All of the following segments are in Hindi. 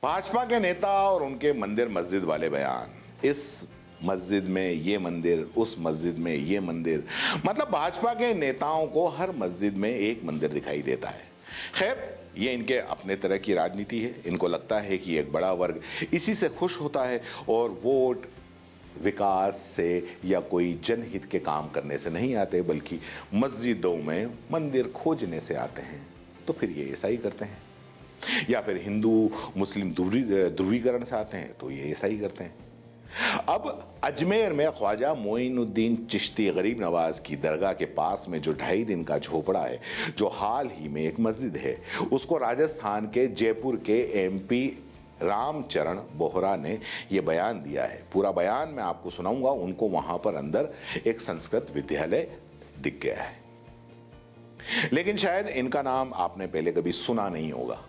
भाजपा के नेता और उनके मंदिर मस्जिद वाले बयान, इस मस्जिद में ये मंदिर, उस मस्जिद में ये मंदिर, मतलब भाजपा के नेताओं को हर मस्जिद में एक मंदिर दिखाई देता है। खैर, ये इनके अपने तरह की राजनीति है। इनको लगता है कि एक बड़ा वर्ग इसी से खुश होता है और वोट विकास से या कोई जनहित के काम करने से नहीं आते, बल्कि मस्जिदों में मंदिर खोजने से आते हैं। तो फिर ये ऐसा ही करते हैं। या फिर हिंदू मुस्लिम ध्रुवीकरण से आते हैं तो ये ऐसा ही करते हैं। अब अजमेर में ख्वाजा मोइनुद्दीन चिश्ती गरीब नवाज की दरगाह के पास में जो 2.5 दिन का झोपड़ा है, जो हाल ही में एक मस्जिद है, उसको राजस्थान के जयपुर के एमपी रामचरण बोहरा ने यह बयान दिया है। पूरा बयान मैं आपको सुनाऊंगा। उनको वहां पर अंदर एक संस्कृत विद्यालय दिख गया है, लेकिन शायद इनका नाम आपने पहले कभी सुना नहीं होगा।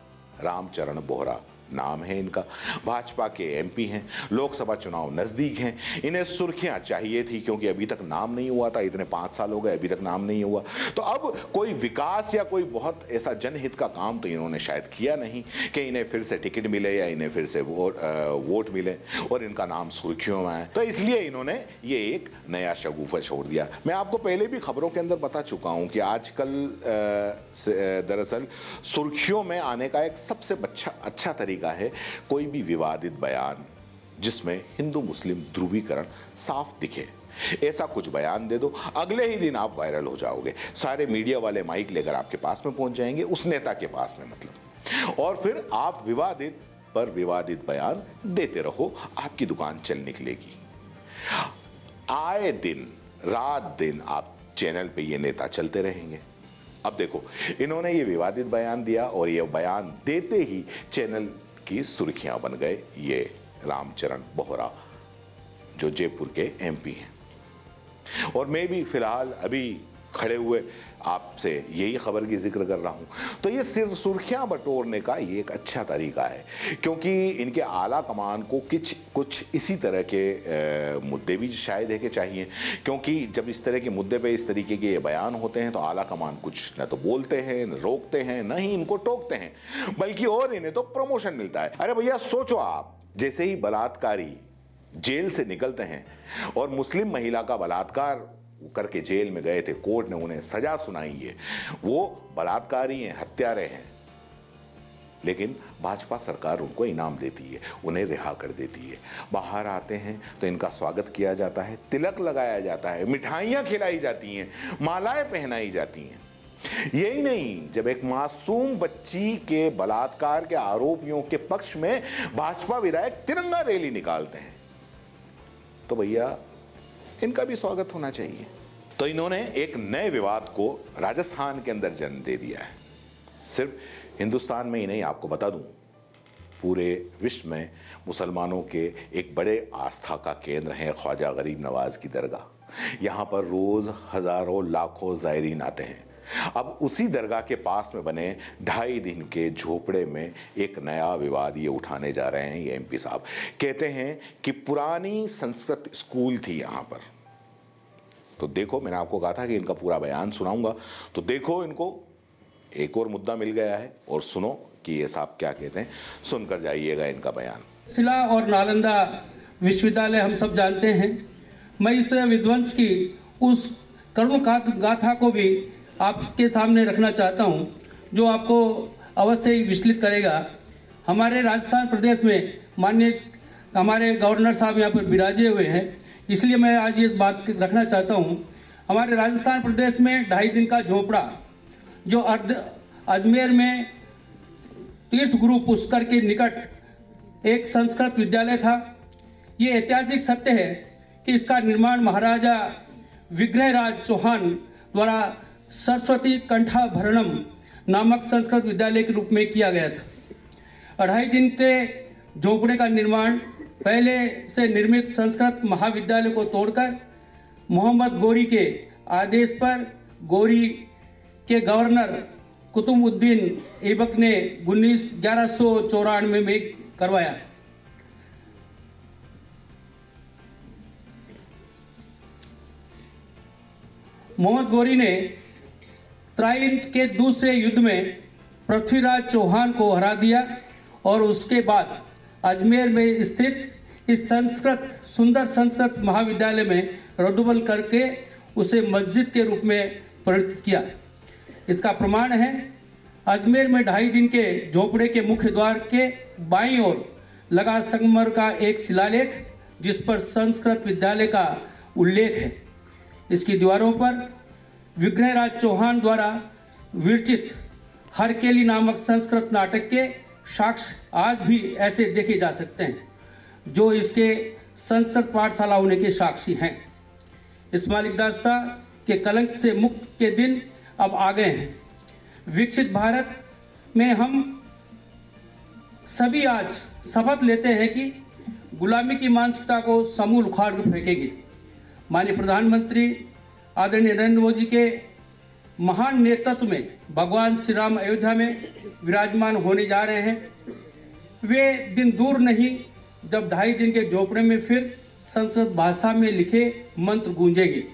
रामचरण बोहरा नाम है इनका। भाजपा के एमपी हैं। लोकसभा चुनाव नजदीक हैं। इन्हें सुर्खियां चाहिए थी क्योंकि अभी तक नाम नहीं हुआ था। इतने 5 साल हो गए, अभी तक नाम नहीं हुआ। तो अब कोई विकास या कोई बहुत ऐसा जनहित का काम तो इन्होंने शायद किया नहीं कि इन्हें फिर से टिकट मिले या इन्हें फिर से वोट मिले और इनका नाम सुर्खियों में आए। तो इसलिए इन्होंने ये एक नया शगुफा छोड़ दिया। मैं आपको पहले भी खबरों के अंदर बता चुका हूं कि आजकल दरअसल सुर्खियों में आने का एक सबसे अच्छा तरीका है कोई भी विवादित बयान जिसमें हिंदू मुस्लिम ध्रुवीकरण साफ दिखे। ऐसा कुछ बयान दे दो, अगले ही दिन आप वायरल हो जाओगे। सारे मीडिया वाले माइक लेकर आपके पास में पहुंच जाएंगे, उस नेता के पास में मतलब, और फिर आप विवादित पर विवादित बयान देते रहो, आपकी दुकान चल निकलेगी। आए दिन रात दिन आप चैनल पे ये नेता चलते रहेंगे। अब देखो, इन्होंने ये विवादित बयान दिया और ये बयान देते ही चैनल की सुर्खियां बन गए ये रामचरण बोहरा, जो जयपुर के एमपी हैं। और मैं भी फिलहाल अभी खड़े हुए आपसे यही खबर की जिक्र कर रहा हूं। तो ये सिर्फ सुर्खियां बटोरने का ये एक अच्छा तरीका है, क्योंकि इनके आला कमान को कुछ इसी तरह के मुद्दे भी शायद है कि चाहिए, क्योंकि जब इस तरह के मुद्दे पे इस तरीके के ये बयान होते हैं तो आला कमान कुछ न तो बोलते हैं, न रोकते हैं, न ही इनको टोकते हैं, बल्कि और इन्हें तो प्रमोशन मिलता है। अरे भैया सोचो, आप जैसे ही बलात्कारी जेल से निकलते हैं और मुस्लिम महिला का बलात्कार करके जेल में गए थे, कोर्ट ने उन्हें सजा सुनाई है, वो बलात्कारी हैं, हत्यारे हैं, लेकिन भाजपा सरकार उनको इनाम देती है, उन्हें रिहा कर देती है। बाहर आते हैं तो इनका स्वागत किया जाता है, तिलक लगाया जाता है, मिठाइयां खिलाई जाती हैं, मालाएं पहनाई जाती हैं। यही नहीं, जब एक मासूम बच्ची के बलात्कार के आरोपियों के पक्ष में भाजपा विधायक तिरंगा रैली निकालते हैं, तो भैया इनका भी स्वागत होना चाहिए। तो इन्होंने एक नए विवाद को राजस्थान के अंदर जन्म दे दिया है। सिर्फ हिंदुस्तान में ही नहीं, आपको बता दूं, पूरे विश्व में मुसलमानों के एक बड़े आस्था का केंद्र है ख्वाजा गरीब नवाज की दरगाह। यहां पर रोज हजारों लाखों जायरीन आते हैं। अब उसी दरगाह के पास में बने 2.5 दिन के झोपड़े में एक नया विवाद ये उठाने जा रहे हैं ये एमपी साहब। कहते हैं कि पुरानी संस्कृत स्कूल थी यहां पर। तो देखो, मैंने आपको कहा था कि इनका पूरा बयान सुनाऊंगा, तो देखो, इनको एक और मुद्दा मिल गया है और सुनो कि ये साहब क्या कहते हैं। सुनकर जाइएगा इनका बयान। शिला और नालंदा विश्वविद्यालय हम सब जानते हैं। मैं इस विध्वंस की उस करुण गाथा को भी आपके सामने रखना चाहता हूं, जो आपको अवश्य ही विचलित करेगा। हमारे राजस्थान प्रदेश में माननीय हमारे गवर्नर साहब यहाँ पर विराजे हुए हैं, इसलिए मैं आज ये बात रखना चाहता हूं। हमारे राजस्थान प्रदेश में 2.5 दिन का झोपड़ा जो अजमेर में तीर्थ गुरु पुष्कर के निकट एक संस्कृत विद्यालय था। ये ऐतिहासिक सत्य है कि इसका निर्माण महाराजा विग्रहराज चौहान द्वारा सरस्वती कंठाभरणम नामक संस्कृत विद्यालय के रूप में किया गया था। 2.5 दिन के झोपड़े का निर्माण पहले से निर्मित संस्कृत महाविद्यालय को तोड़कर मोहम्मद गोरी के आदेश पर गोरी के गवर्नर कुतुबुद्दीन ऐबक ने 1194 में करवाया। मोहम्मद गोरी ने त्राइन के दूसरे युद्ध में पृथ्वीराज चौहान को हरा दिया और उसके बाद अजमेर में स्थित इस सुंदर संस्कृत महाविद्यालय में रद्दुबल करके उसे मस्जिद के रूप में परिणत किया। इसका प्रमाण है अजमेर में 2.5 दिन के झोपड़े के मुख्य द्वार के बाईं ओर लगा संगमरमर का एक शिलालेख, जिस पर संस्कृत विद्यालय का उल्लेख है। इसकी दीवारों पर विघ्नराज चौहान द्वारा विरचित हरकेली नामक संस्कृत नाटक के साक्ष्य आज भी ऐसे देखे जा सकते हैं, जो इसके संस्कृत पाठशाला होने के साक्षी हैं। इस्माइल दास्ता के कलंक से मुक्त के दिन अब आ गए हैं। विकसित भारत में हम सभी आज शपथ लेते हैं कि गुलामी की मानसिकता को समूल उखाड़ कर फेंकेंगे। माननीय प्रधानमंत्री आदरणीय नरेंद्र मोदी के महान नेतृत्व में भगवान श्री राम अयोध्या में विराजमान होने जा रहे हैं। वे दिन दूर नहीं जब 2.5 दिन के झोपड़े में फिर संस्कृत भाषा में लिखे मंत्र गूंजेंगे।